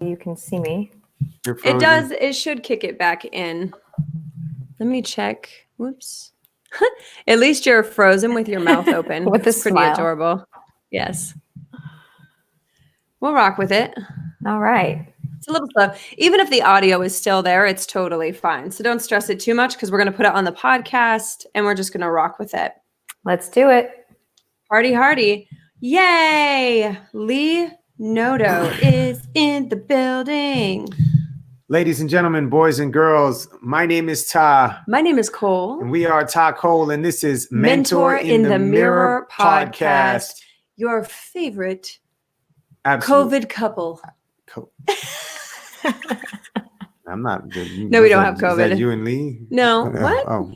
you can see me. It does. It should kick it back in. Let me check. Whoops. At least you're frozen with your mouth open. With a It's pretty smile. adorable. Yes. We'll rock with it. All right. It's a little slow. Even if the audio is still there, it's totally fine. So don't stress it too much because we're going to put it on the podcast and we're just going to rock with it. Let's do it. Party hardy. Yay! Lee Noto is in the building. Ladies and gentlemen, boys and girls, my name is Ta. My name is Cole. And we are Ta Cole, and this is Mentor in the Mirror podcast. Your favorite COVID couple. I'm not. No, we don't have COVID. Is that you and Lee? No. What? Oh.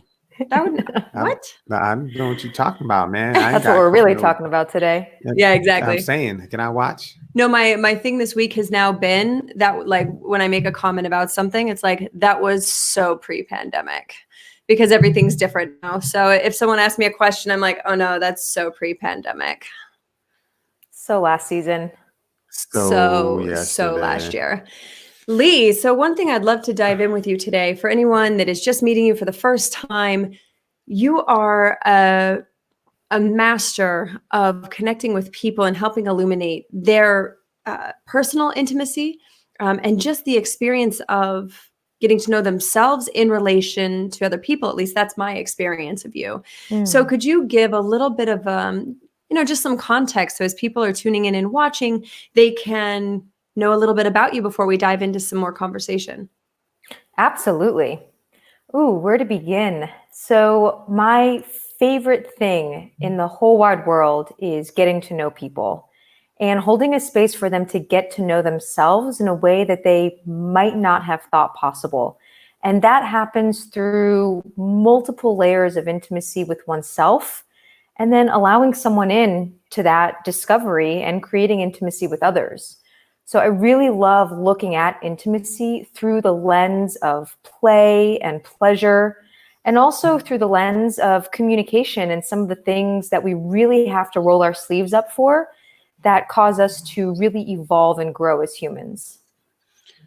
That would what? I don't know what you're talking about, man. That's what we're really talking about today. Yeah, exactly. I'm saying, can I watch? No, my thing this week has now been that, like, when I make a comment about something, it's like that was so pre-pandemic because everything's different now. So if someone asks me a question, I'm like, oh no, that's so pre-pandemic. So last season. So last year. Lee, so one thing I'd love to dive in with you today, for anyone that is just meeting you for the first time, you are a master of connecting with people and helping illuminate their personal intimacy and just the experience of getting to know themselves in relation to other people. At least that's my experience of you. So could you give a little bit of, just some context so as people are tuning in and watching, they can know a little bit about you before we dive into some more conversation? Absolutely. Ooh, where to begin? So my favorite thing in the whole wide world is getting to know people and holding a space for them to get to know themselves in a way that they might not have thought possible. And that happens through multiple layers of intimacy with oneself, and then allowing someone in to that discovery and creating intimacy with others. So I really love looking at intimacy through the lens of play and pleasure, and also through the lens of communication and some of the things that we really have to roll our sleeves up for that cause us to really evolve and grow as humans.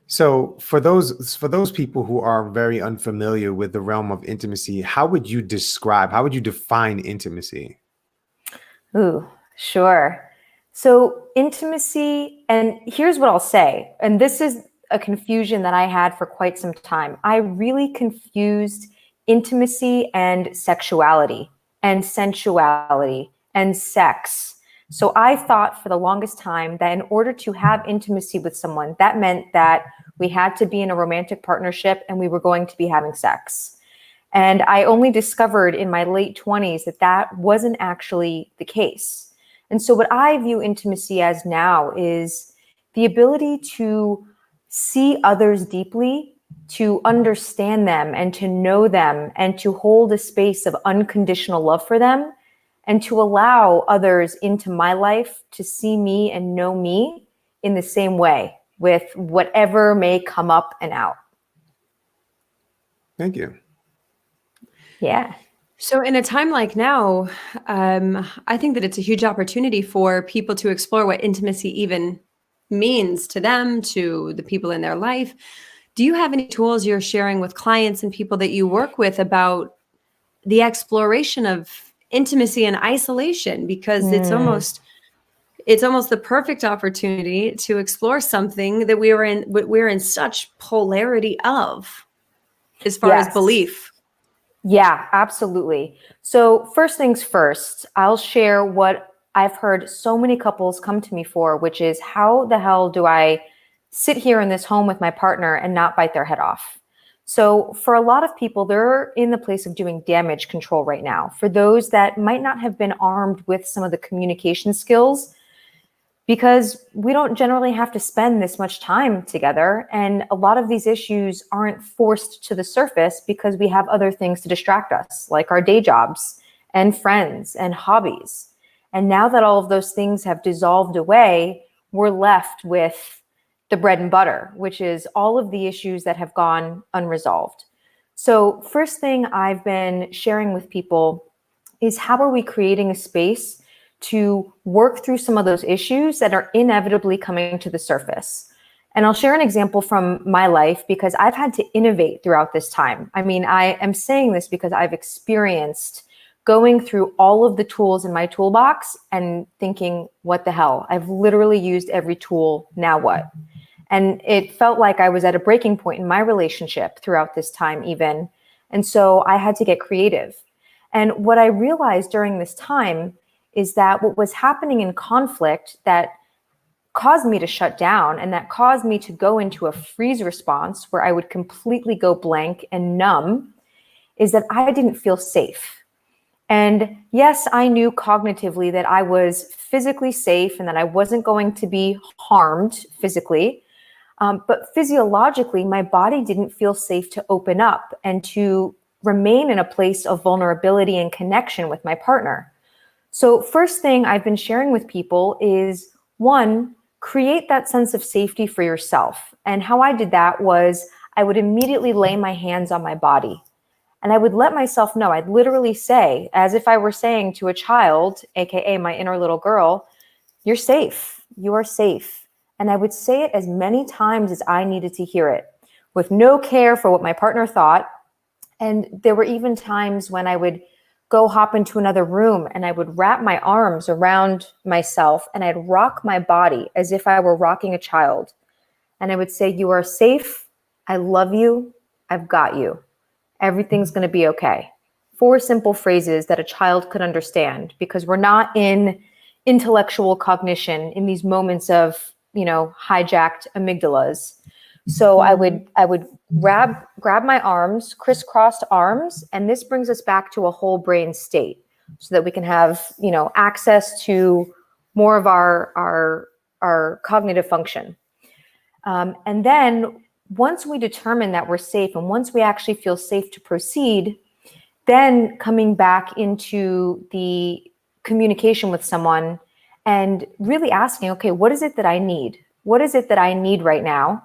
So for those people who are very unfamiliar with the realm of intimacy, how would you define intimacy? Ooh, sure. So intimacy, and here's what I'll say, and this is a confusion that I had for quite some time. I really confused intimacy and sexuality and sensuality and sex. So I thought for the longest time that in order to have intimacy with someone, that meant that we had to be in a romantic partnership and we were going to be having sex. And I only discovered in my late 20s that that wasn't actually the case. And so what I view intimacy as now is the ability to see others deeply, to understand them and to know them and to hold a space of unconditional love for them, and to allow others into my life to see me and know me in the same way with whatever may come up and out. Thank you. Yeah. So in a time like now, I think that it's a huge opportunity for people to explore what intimacy even means to them, to the people in their life. Do you have any tools you're sharing with clients and people that you work with about the exploration of intimacy and isolation? Because it's almost the perfect opportunity to explore something that we're in such polarity of as far as belief. Yeah, absolutely. So first things first, I'll share what I've heard so many couples come to me for, which is how the hell do I sit here in this home with my partner and not bite their head off? So for a lot of people, they're in the place of doing damage control right now. For those that might not have been armed with some of the communication skills, because we don't generally have to spend this much time together. And a lot of these issues aren't forced to the surface because we have other things to distract us, like our day jobs and friends and hobbies. And now that all of those things have dissolved away, we're left with the bread and butter, which is all of the issues that have gone unresolved. So first thing I've been sharing with people is how are we creating a space to work through some of those issues that are inevitably coming to the surface. And I'll share an example from my life because I've had to innovate throughout this time. I mean, I am saying this because I've experienced going through all of the tools in my toolbox and thinking, what the hell? I've literally used every tool. Now what? And it felt like I was at a breaking point in my relationship throughout this time even. And so I had to get creative. And what I realized during this time is that what was happening in conflict that caused me to shut down and that caused me to go into a freeze response where I would completely go blank and numb is that I didn't feel safe. And yes, I knew cognitively that I was physically safe and that I wasn't going to be harmed physically. But physiologically, my body didn't feel safe to open up and to remain in a place of vulnerability and connection with my partner. So first thing I've been sharing with people is, one, create that sense of safety for yourself. And how I did that was I would immediately lay my hands on my body. And I would let myself know, I'd literally say, as if I were saying to a child, AKA my inner little girl, you're safe, you are safe. And I would say it as many times as I needed to hear it, with no care for what my partner thought. And there were even times when I would go hop into another room and I would wrap my arms around myself and I'd rock my body as if I were rocking a child. And I would say, you are safe, I love you, I've got you. Everything's going to be okay. 4 simple phrases that a child could understand, because we're not in intellectual cognition in these moments of, hijacked amygdalas. So I would grab my arms, crisscrossed arms, and this brings us back to a whole brain state so that we can have, access to more of our cognitive function. And then once we determine that we're safe and once we actually feel safe to proceed, then coming back into the communication with someone and really asking, okay, what is it that I need? What is it that I need right now?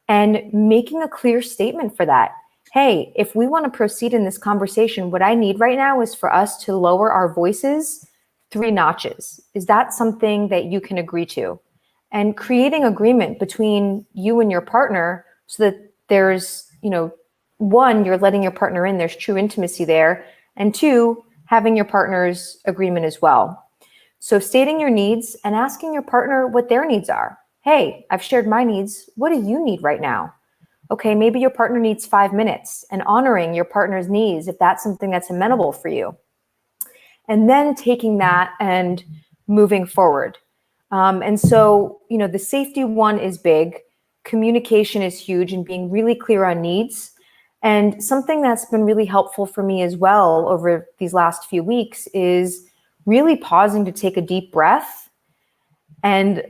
And making a clear statement for that. Hey, if we want to proceed in this conversation, what I need right now is for us to lower our voices 3 notches. Is that something that you can agree to? And creating agreement between you and your partner so that there's, 1, you're letting your partner in, there's true intimacy there. And 2, having your partner's agreement as well. So stating your needs and asking your partner what their needs are. Hey, I've shared my needs. What do you need right now? Okay, maybe your partner needs 5 minutes, and honoring your partner's needs if that's something that's amenable for you. And then taking that and moving forward. And so, the safety one is big. Communication is huge and being really clear on needs. And something that's been really helpful for me as well over these last few weeks is really pausing to take a deep breath and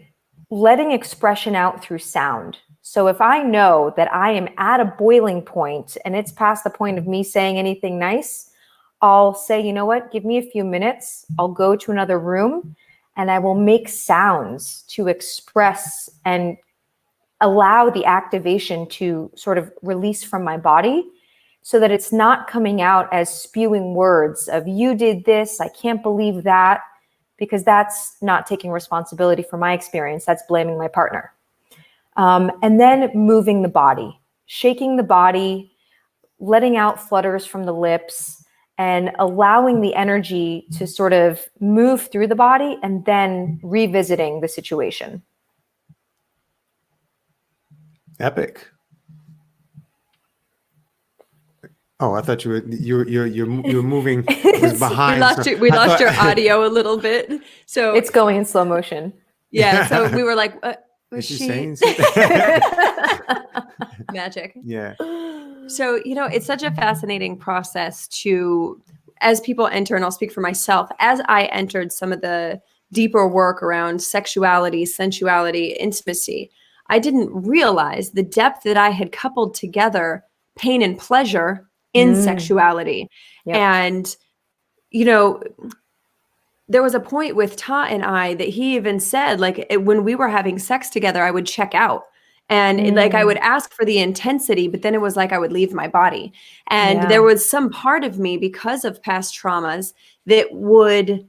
letting expression out through sound. So if I know that I am at a boiling point and it's past the point of me saying anything nice, I'll say, you know what, give me a few minutes. I'll go to another room and I will make sounds to express and allow the activation to sort of release from my body so that it's not coming out as spewing words of you did this, I can't believe that, because that's not taking responsibility for my experience. That's blaming my partner. And then moving the body, shaking the body, letting out flutters from the lips, and allowing the energy to sort of move through the body and then revisiting the situation. Epic. Oh, I thought you're moving. It was behind. We lost your audio a little bit. So it's going in slow motion. Yeah. So we were like, was she she saying something? Magic? Yeah. So, it's such a fascinating process to, as people enter, and I'll speak for myself, as I entered some of the deeper work around sexuality, sensuality, intimacy, I didn't realize the depth that I had coupled together pain and pleasure in sexuality. Yep. And, there was a point with Ta and I that he even said, when we were having sex together, I would check out. And I would ask for the intensity, but then it was like I would leave my body. And there was some part of me, because of past traumas, that would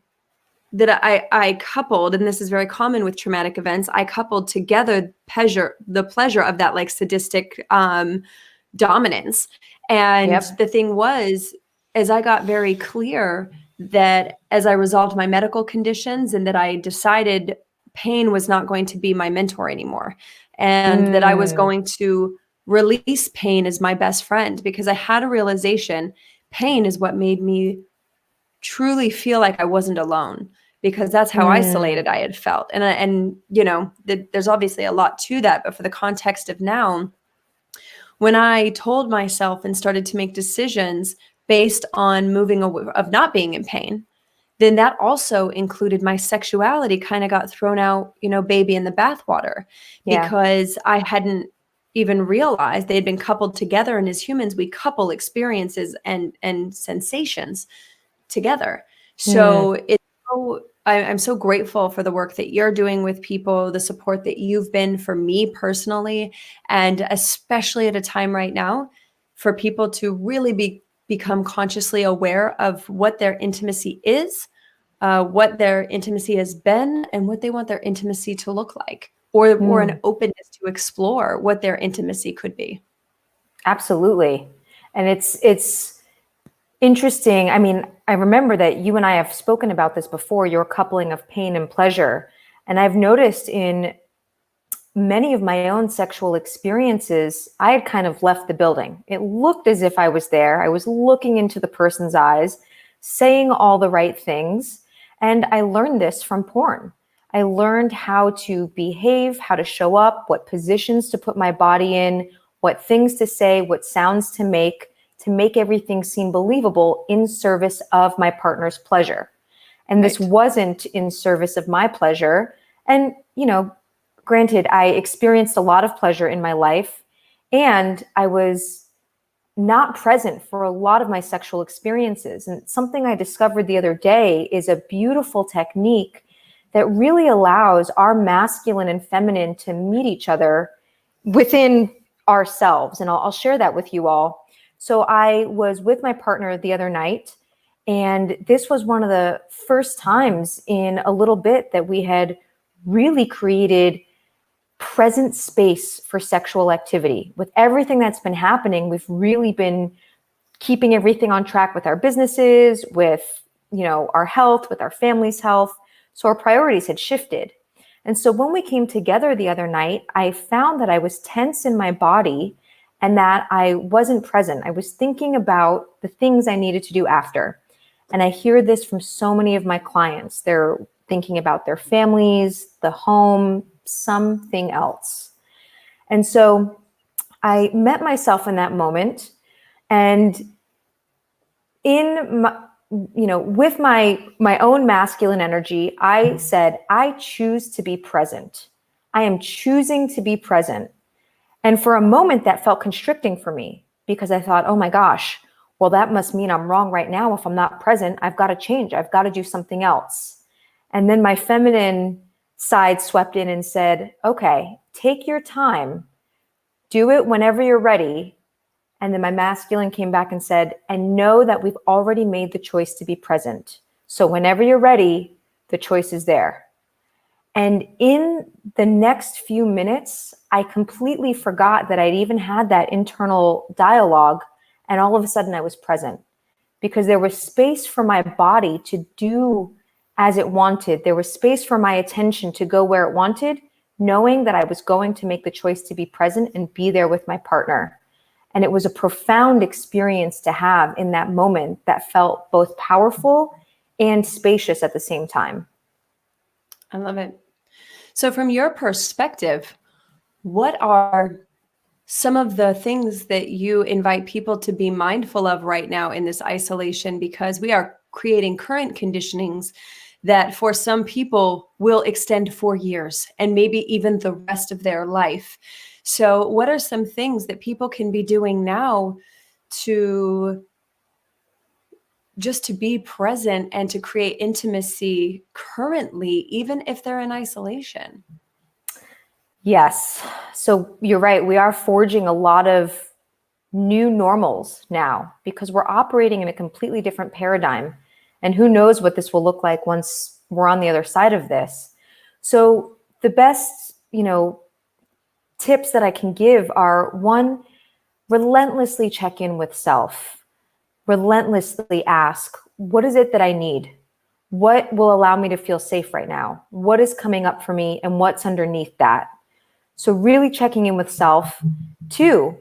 that I coupled, and this is very common with traumatic events, I coupled together the pleasure of that like sadistic dominance. And the thing was, as I got very clear that as I resolved my medical conditions and that I decided pain was not going to be my mentor anymore, and that I was going to release pain as my best friend, because I had a realization pain is what made me truly feel like I wasn't alone, because that's how isolated I had felt. And you know, there's obviously a lot to that, but for the context of now, when I told myself and started to make decisions based on moving away, of not being in pain, then that also included my sexuality kind of got thrown out, you know, baby in the bathwater, because I hadn't even realized they had been coupled together. And as humans, we couple experiences and sensations together. So it's so, I'm so grateful for the work that you're doing with people, the support that you've been for me personally, and especially at a time right now for people to really become consciously aware of what their intimacy is, what their intimacy has been, and what they want their intimacy to look like, or an openness to explore what their intimacy could be. Absolutely. And it's interesting. I mean, I remember that you and I have spoken about this before, your coupling of pain and pleasure. And I've noticed in many of my own sexual experiences, I had kind of left the building. It looked as if I was there. I was looking into the person's eyes, saying all the right things. And I learned this from porn. I learned how to behave, how to show up, what positions to put my body in, what things to say, what sounds to make everything seem believable in service of my partner's pleasure. And this wasn't in service of my pleasure. And, you know, granted, I experienced a lot of pleasure in my life, and I was not present for a lot of my sexual experiences. And something I discovered the other day is a beautiful technique that really allows our masculine and feminine to meet each other within ourselves. And I'll share that with you all. So I was with my partner the other night, and this was one of the first times in a little bit that we had really created present space for sexual activity. With everything that's been happening, we've really been keeping everything on track with our businesses, with, you know, our health, with our family's health. So our priorities had shifted. And so when we came together the other night, I found that I was tense in my body and that I wasn't present. I was thinking about the things I needed to do after. And I hear this from so many of my clients. They're thinking about their families, the home, something else. And so I met myself in that moment, and in my, you know, with my own masculine energy, I said, I choose to be present. I am choosing to be present. And for a moment that felt constricting for me, because I thought, oh my gosh, well, that must mean I'm wrong right now. If I'm not present, I've got to change. I've got to do something else. And then my feminine side swept in and said, okay, take your time, do it whenever you're ready. And then my masculine came back and said, and know that we've already made the choice to be present. So whenever you're ready, the choice is there. And in the next few minutes, I completely forgot that I'd even had that internal dialogue. And all of a sudden I was present, because there was space for my body to do as it wanted. There was space for my attention to go where it wanted, knowing that I was going to make the choice to be present and be there with my partner. And it was a profound experience to have in that moment that felt both powerful and spacious at the same time. I love it. So from your perspective, what are some of the things that you invite people to be mindful of right now in this isolation? Because we are creating current conditionings that for some people will extend for years and maybe even the rest of their life. So what are some things that people can be doing now to just to be present and to create intimacy currently, even if they're in isolation? Yes. So you're right. We are forging a lot of new normals now because we're operating in a completely different paradigm. And who knows what this will look like once we're on the other side of this. So the best, tips that I can give are: one, relentlessly check in with self, relentlessly ask, what is it that I need? What will allow me to feel safe right now? What is coming up for me and what's underneath that? So really checking in with self. Two,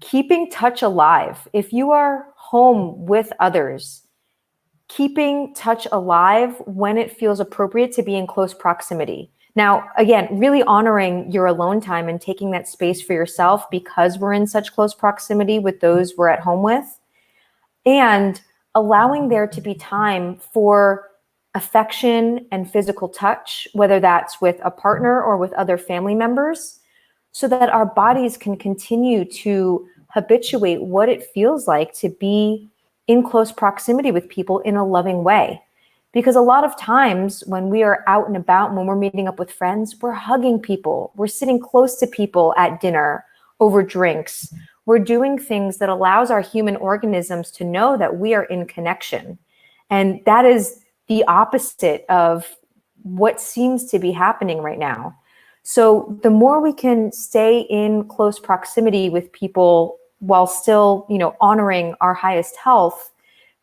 keeping touch alive. If you are home with others, keeping touch alive when it feels appropriate to be in close proximity. Now, again, really honoring your alone time and taking that space for yourself because we're in such close proximity with those we're at home with, and allowing there to be time for affection and physical touch, whether that's with a partner or with other family members, so that our bodies can continue to habituate what it feels like to be in close proximity with people in a loving way. Because a lot of times when we are out and about, when we're meeting up with friends, we're hugging people, we're sitting close to people at dinner over drinks. We're doing things that allows our human organisms to know that we are in connection. And that is the opposite of what seems to be happening right now. So the more we can stay in close proximity with people while still, honoring our highest health,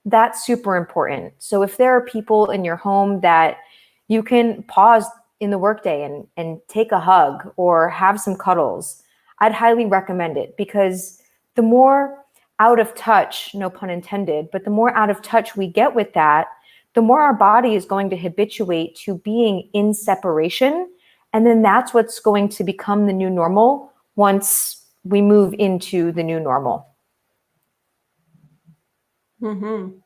that's super important. So if there are people in your home that you can pause in the workday and take a hug or have some cuddles, I'd highly recommend it, because the more out of touch, no pun intended, but the more out of touch we get with that, the more our body is going to habituate to being in separation. And then that's what's going to become the new normal once we move into the new normal. Mm-hmm.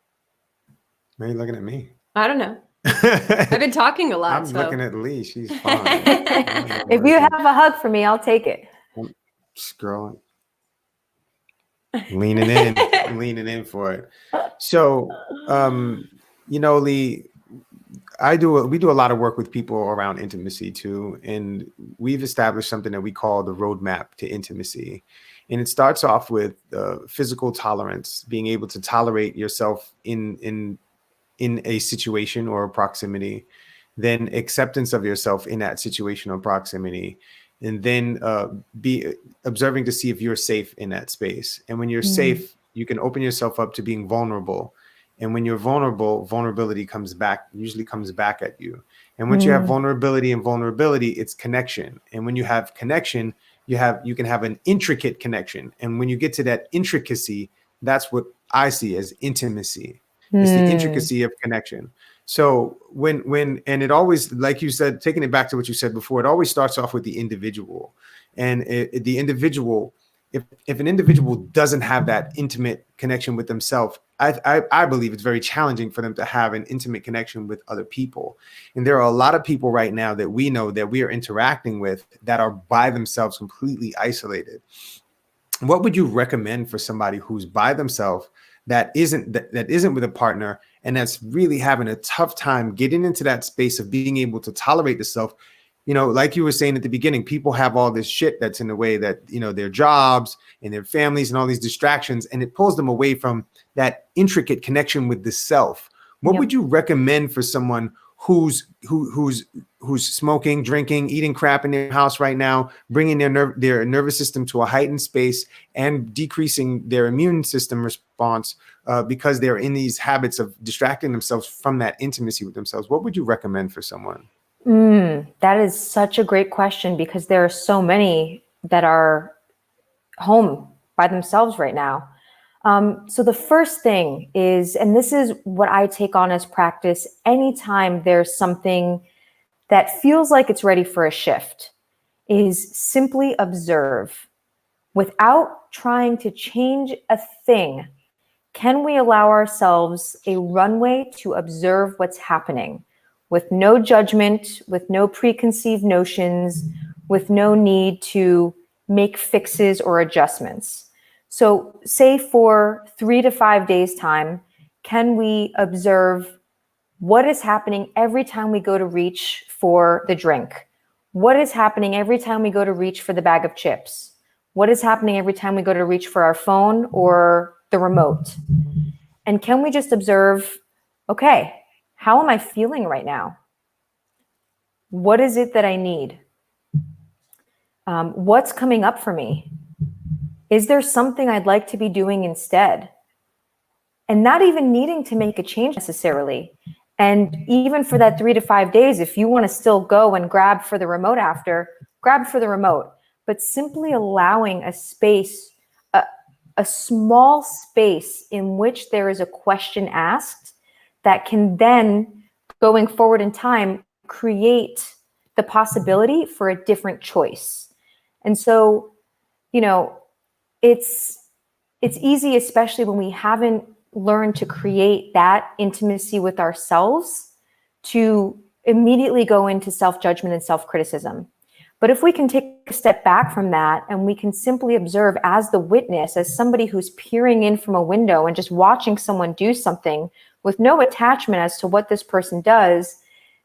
Why are you looking at me? I don't know. I've been talking a lot. I'm looking at Lee. She's fine. If you have a hug for me, I'll take it. I'm scrolling. Leaning in for it. So, Lee, we do a lot of work with people around intimacy too. And we've established something that we call the roadmap to intimacy. And it starts off with physical tolerance, being able to tolerate yourself in a situation or a proximity, then acceptance of yourself in that situation or proximity, and then be observing to see if you're safe in that space. And when you're safe, you can open yourself up to being vulnerable. And when you're vulnerable, vulnerability usually comes back at you. And once you have vulnerability, it's connection. And when you have connection, you can have an intricate connection. And when you get to that intricacy, that's what I see as intimacy. It's the intricacy of connection. So and it always, like you said, taking it back to what you said before, it always starts off with the individual. And the individual, if an individual doesn't have that intimate connection with themselves, I believe it's very challenging for them to have an intimate connection with other people. And there are a lot of people right now that we know that we are interacting with that are by themselves, completely isolated. What would you recommend for somebody who's by themselves, that isn't with a partner, and that's really having a tough time getting into that space of being able to tolerate the self? Like you were saying at the beginning, people have all this shit that's in the way, that, their jobs and their families and all these distractions, and it pulls them away from that intricate connection with the self. What would you recommend for someone who's smoking, drinking, eating crap in their house right now, bringing their nervous system to a heightened space and decreasing their immune system response because they're in these habits of distracting themselves from that intimacy with themselves? What would you recommend for someone? That is such a great question, because there are so many that are home by themselves right now. So the first thing is, and this is what I take on as practice anytime there's something that feels like it's ready for a shift, is simply observe. Without trying to change a thing, can we allow ourselves a runway to observe what's happening, with no judgment, with no preconceived notions, with no need to make fixes or adjustments? So say for 3 to 5 days time, can we observe what is happening every time we go to reach for the drink? What is happening every time we go to reach for the bag of chips? What is happening every time we go to reach for our phone or the remote? And can we just observe, okay, How am I feeling right now? What is it that I need? What's coming up for me? Is there something I'd like to be doing instead? And not even needing to make a change necessarily. And even for that 3 to 5 days, if you want to still go and grab for the remote after, grab for the remote, but simply allowing a space, a small space in which there is a question asked that can then, going forward in time, create the possibility for a different choice. And so, it's easy, especially when we haven't learned to create that intimacy with ourselves, to immediately go into self-judgment and self-criticism. But if we can take a step back from that and we can simply observe as the witness, as somebody who's peering in from a window and just watching someone do something with no attachment as to what this person does,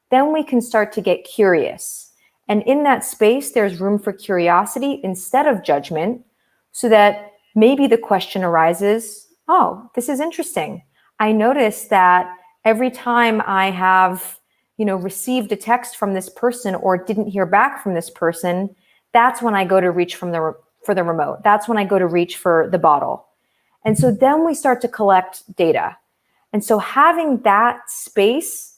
then we can start to get curious. And in that space, there's room for curiosity instead of judgment, so that maybe the question arises, oh, this is interesting. I noticed that every time I have, received a text from this person or didn't hear back from this person, that's when I go to reach for the remote. That's when I go to reach for the bottle. And so then we start to collect data. And so having that space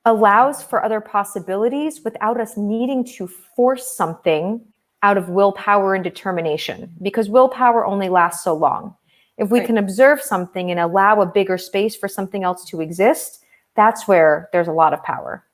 allows for other possibilities without us needing to force something out of willpower and determination, because willpower only lasts so long. If we can observe something and allow a bigger space for something else to exist, that's where there's a lot of power.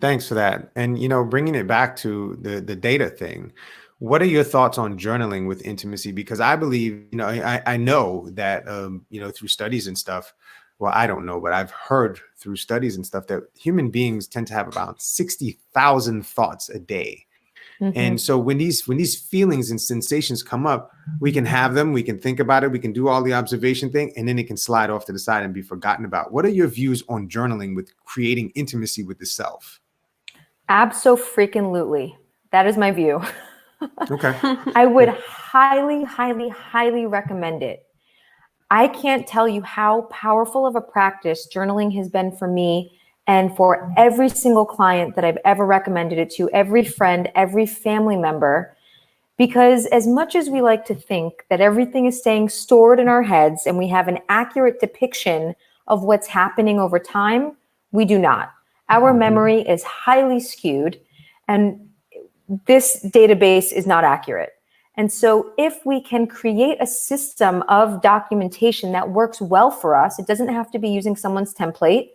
Thanks for that. And, bringing it back to the data thing, what are your thoughts on journaling with intimacy? Because I believe, I know that, through studies and stuff, well, I don't know, but I've heard through studies and stuff that human beings tend to have about 60,000 thoughts a day. Mm-hmm. And so when these feelings and sensations come up, we can have them, we can think about it, we can do all the observation thing, and then it can slide off to the side and be forgotten about. What are your views on journaling with creating intimacy with the self? Abso-freaking-lutely. That is my view. Okay. I would highly, highly, highly recommend it. I can't tell you how powerful of a practice journaling has been for me and for every single client that I've ever recommended it to, every friend, every family member. Because as much as we like to think that everything is staying stored in our heads and we have an accurate depiction of what's happening over time, we do not. Our memory is highly skewed, and this database is not accurate. And so if we can create a system of documentation that works well for us, it doesn't have to be using someone's template.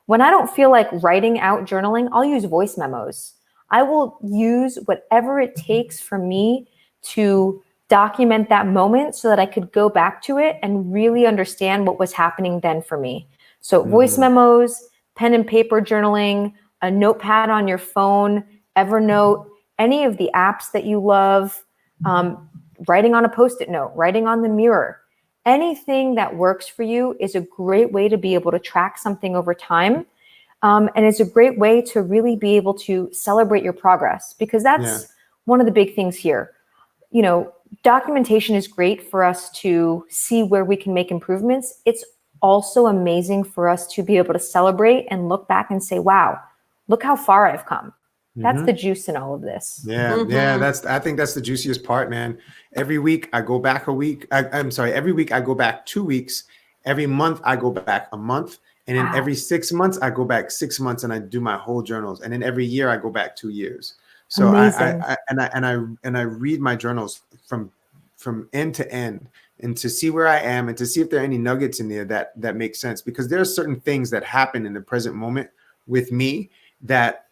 When I don't feel like writing out journaling, I'll use voice memos. I will use whatever it takes for me to document that moment so that I could go back to it and really understand what was happening then for me. So voice memos, pen and paper journaling, a notepad on your phone, Evernote, any of the apps that you love, writing on a Post-it note, writing on the mirror. Anything that works for you is a great way to be able to track something over time. And it's a great way to really be able to celebrate your progress, because that's one of the big things here. Documentation is great for us to see where we can make improvements. It's also amazing for us to be able to celebrate and look back and say, wow, look how far I've come. That's the juice in all of this. Yeah. I think that's the juiciest part, man. Every week I go back a week. Every week I go back 2 weeks. Every month I go back a month. And then every 6 months I go back 6 months and I do my whole journals. And then every year I go back 2 years. So I read my journals from end to end, and to see where I am and to see if there are any nuggets in there that make sense, because there are certain things that happen in the present moment with me that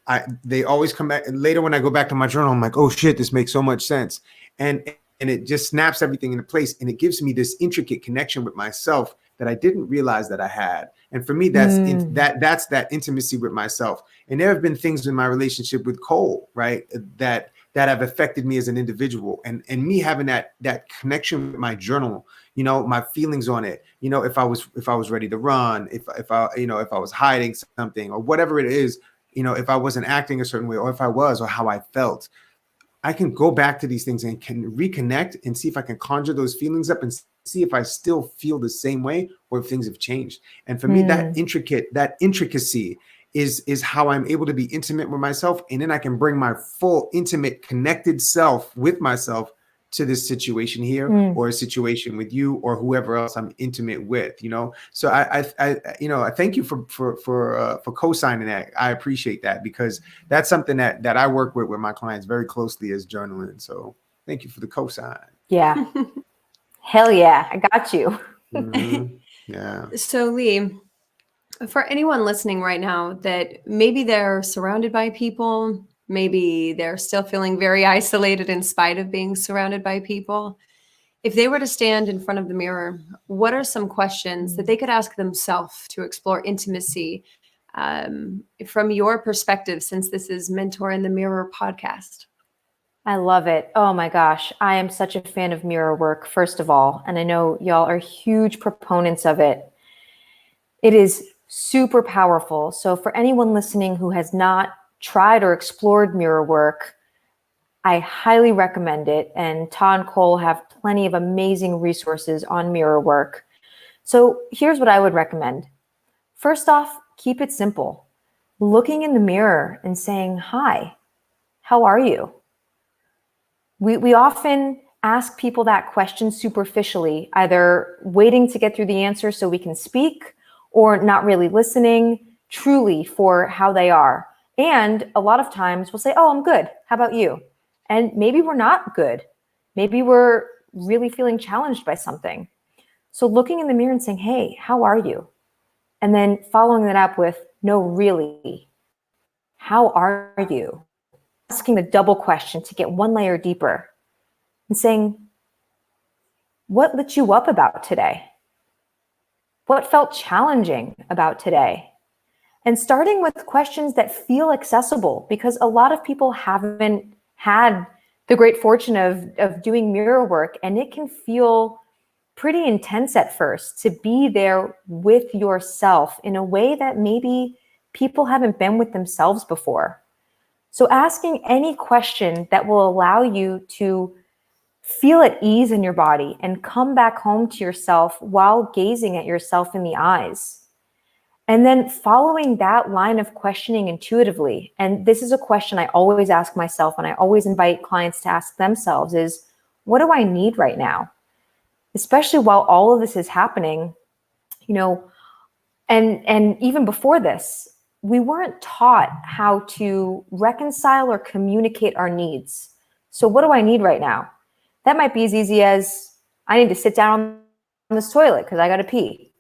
they always come back. And later when I go back to my journal, I'm like, oh shit, this makes so much sense. And it just snaps everything into place. And it gives me this intricate connection with myself that I didn't realize that I had. And for me, that's that intimacy with myself. And there have been things in my relationship with Cole, right, that have affected me as an individual, and me having that connection with my journal, my feelings on it, if I was ready to run, if I was hiding something or whatever it is, if I wasn't acting a certain way, or if I was, or how I felt, I can go back to these things and can reconnect and see if I can conjure those feelings up and see if I still feel the same way, or if things have changed. And for me, that intricacy is how I'm able to be intimate with myself. And then I can bring my full, intimate, connected self with myself to this situation here, or a situation with you, or whoever else I'm intimate with, you know? So I thank you for co-signing that. I appreciate that, because that's something that I work with my clients very closely as journaling. So thank you for the co-sign. Yeah. Hell yeah. I got you. Yeah. So Lee, for anyone listening right now that maybe they're surrounded by people, maybe they're still feeling very isolated in spite of being surrounded by people, if they were to stand in front of the mirror, what are some questions that they could ask themselves to explore intimacy from your perspective, since this is Mentor in the Mirror podcast? I love it. Oh my gosh. I am such a fan of mirror work, first of all. And I know y'all are huge proponents of it. It is super powerful. So for anyone listening who has not tried or explored mirror work, I highly recommend it. And Ta and Cole have plenty of amazing resources on mirror work. So here's what I would recommend. First off, keep it simple. Looking in the mirror and saying, hi, how are you? We often ask people that question superficially, either waiting to get through the answer so we can speak, or not really listening truly for how they are. And a lot of times we'll say, oh, I'm good. How about you? And maybe we're not good. Maybe we're really feeling challenged by something. So looking in the mirror and saying, hey, how are you? And then following that up with, no, really, how are you? Asking the double question to get one layer deeper and saying, what lit you up about today? What felt challenging about today? And starting with questions that feel accessible, because a lot of people haven't had the great fortune of doing mirror work, and it can feel pretty intense at first to be there with yourself in a way that maybe people haven't been with themselves before. So asking any question that will allow you to feel at ease in your body and come back home to yourself while gazing at yourself in the eyes. And then following that line of questioning intuitively. And this is a question I always ask myself, and I always invite clients to ask themselves, is what do I need right now? Especially while all of this is happening, you know, and even before this, we weren't taught how to reconcile or communicate our needs. So what do I need right now? That might be as easy as I need to sit down on this toilet because I got to pee,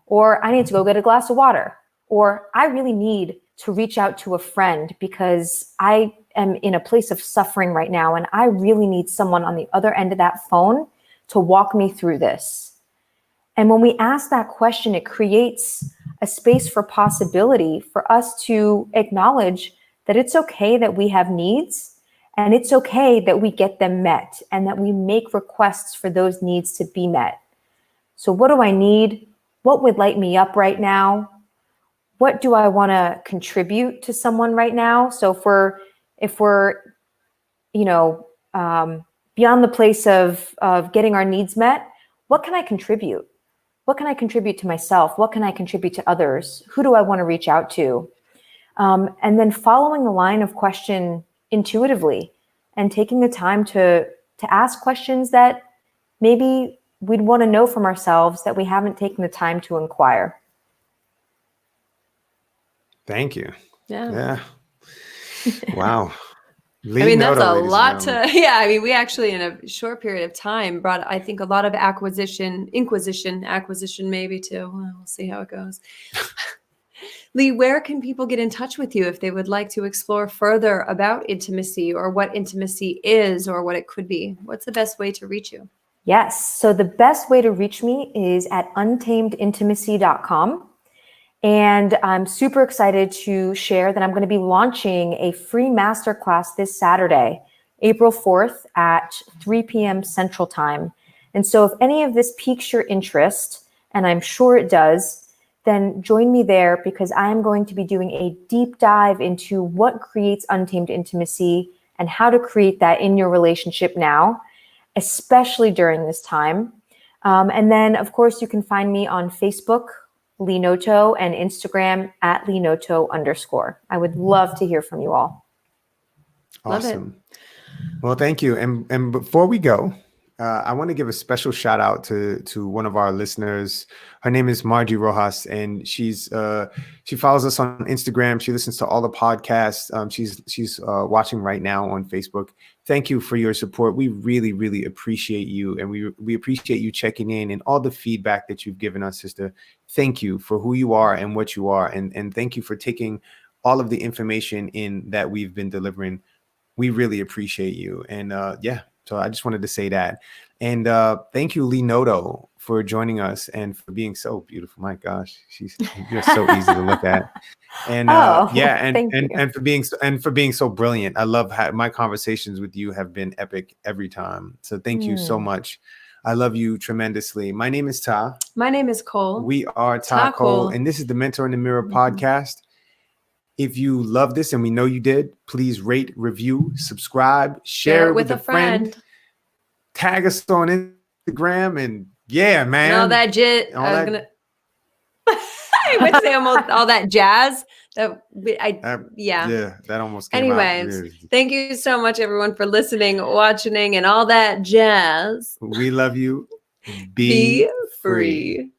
or I need to go get a glass of water, or I really need to reach out to a friend because I am in a place of suffering right now and I really need someone on the other end of that phone to walk me through this. And when we ask that question, it creates a space for possibility for us to acknowledge that it's okay that we have needs, and it's okay that we get them met, and that we make requests for those needs to be met. So what do I need? What would light me up right now? What do I want to contribute to someone right now? So if we're beyond the place of getting our needs met, what can I contribute? What can I contribute to myself? What can I contribute to others? Who do I want to reach out to? And then following the line of question intuitively and taking the time to ask questions that maybe we'd want to know from ourselves that we haven't taken the time to inquire. Thank you. Yeah. Wow. I mean, that's a lot to, I mean, we actually in a short period of time brought, I think, a lot of acquisition maybe too. Well, we'll see how it goes. Lee, where can people get in touch with you if they would like to explore further about intimacy, or what intimacy is, or what it could be? What's the best way to reach you? Yes. So the best way to reach me is at untamedintimacy.com. And I'm super excited to share that I'm going to be launching a free masterclass this Saturday, April 4th at 3 p.m. Central Time. And so if any of this piques your interest, and I'm sure it does, then join me there, because I'm going to be doing a deep dive into what creates untamed intimacy and how to create that in your relationship now, especially during this time. And then, of course, you can find me on Facebook, Noto, and Instagram at Noto_. I would love to hear from you all. Awesome. Well, thank you. And before we go, I want to give a special shout out to one of our listeners. Her name is Margie Rojas, and she follows us on Instagram. She listens to all the podcasts. She's watching right now on Facebook. Thank you for your support. We really, really appreciate you, and we appreciate you checking in and all the feedback that you've given us, sister. Thank you for who you are and what you are, and thank you for taking all of the information in that we've been delivering. We really appreciate you. And so I just wanted to say that. And thank you, Noto, for joining us and for being so beautiful. My gosh, you're so easy to look at. And and for being so brilliant. I love how my conversations with you have been epic every time. So thank you so much. I love you tremendously. My name is Ta. My name is Cole. We are Ta Cole, and this is the Mentor in the Mirror podcast. If you love this, and we know you did, please rate, review, subscribe, share it with a friend. Tag us on Instagram, and yeah, man. And all that jit. I would say all that jazz. That almost came out. Anyways, thank you so much, everyone, for listening, watching, and all that jazz. We love you. Be free.